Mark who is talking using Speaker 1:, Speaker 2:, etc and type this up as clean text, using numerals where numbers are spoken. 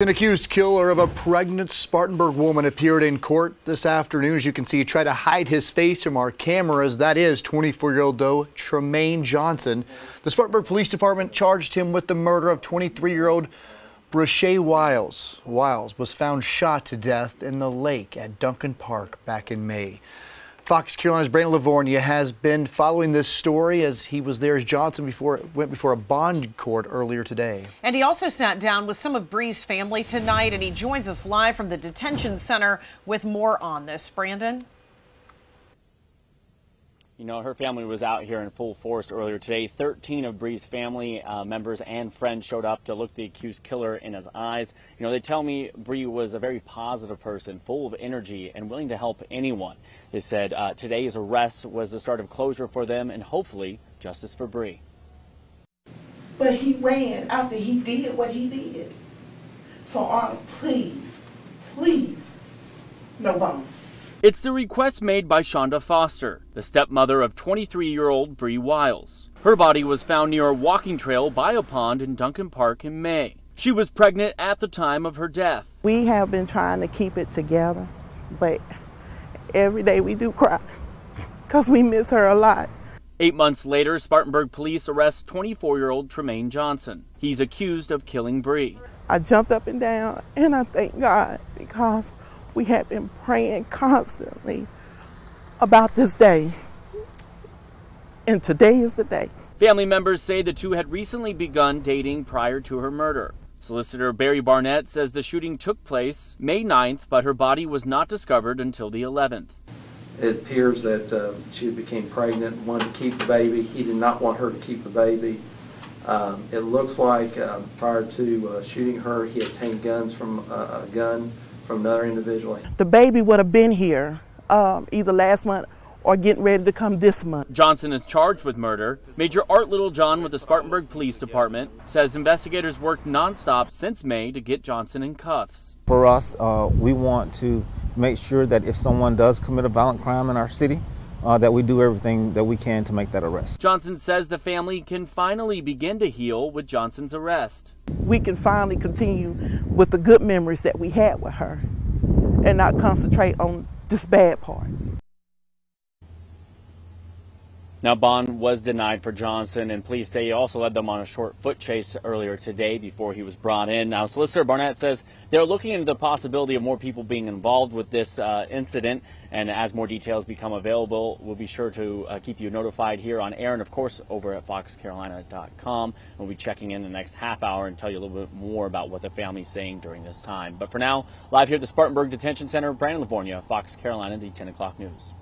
Speaker 1: An accused killer of a pregnant Spartanburg woman appeared in court this afternoon. As you can see, he tried to hide his face from our cameras. That is 24-year-old though Tremaine Johnson. The Spartanburg Police Department charged him with the murder of 23-year-old Bre Wiles. Wiles was found shot to death in the lake at Duncan Park back in May. Fox Carolina's Bre Wiles has been following this story as he was there as Johnson went before a bond court earlier today.
Speaker 2: And he also sat down with some of Bre's family tonight, and he joins us live from the detention center with more on this. Brandon?
Speaker 3: You know, her family was out here in full force earlier today. 13 of Bre's family members and friends showed up to look the accused killer in his eyes. You know, they tell me Bre was a very positive person, full of energy and willing to help anyone. They said today's arrest was the start of closure for them and hopefully justice for Bre.
Speaker 4: But he ran after he did what he did. So please, no bond.
Speaker 3: It's the request made by Shonda Foster, the stepmother of 23-year-old Bre Wiles. Her body was found near a walking trail by a pond in Duncan Park in May. She was pregnant at the time of her death.
Speaker 4: We have been trying to keep it together, but every day we do cry because we miss her a lot.
Speaker 3: 8 months later, Spartanburg police arrest 24-year-old Tremaine Johnson. He's accused of killing Bre.
Speaker 4: I jumped up and down, and I thank God because we have been praying constantly about this day, and today is the day.
Speaker 3: Family members say the two had recently begun dating prior to her murder. Solicitor Barry Barnett says the shooting took place May 9th, but her body was not discovered until the 11th.
Speaker 5: It appears that she became pregnant, wanted to keep the baby. He did not want her to keep the baby. It looks like prior to shooting her, he obtained guns from a gun from another individual.
Speaker 4: The baby would have been here either last month or getting ready to come this month.
Speaker 3: Johnson is charged with murder. Major Art Littlejohn with the Spartanburg Police Department says investigators worked nonstop since May to get Johnson in cuffs.
Speaker 6: For us, we want to make sure that if someone does commit a violent crime in our city, that we do everything that we can to make that arrest.
Speaker 3: Johnson says the family can finally begin to heal with Johnson's arrest.
Speaker 4: We can finally continue with the good memories that we had with her and not concentrate on this bad part.
Speaker 3: Now, bond was denied for Johnson, and police say he also led them on a short foot chase earlier today before he was brought in. Now, Solicitor Barnett says they're looking into the possibility of more people being involved with this incident, and as more details become available, we'll be sure to keep you notified here on air and, of course, over at foxcarolina.com. We'll be checking in the next half hour and tell you a little bit more about what the family's saying during this time. But for now, live here at the Spartanburg Detention Center, Brandon Livornia, Fox Carolina, the 10 o'clock news.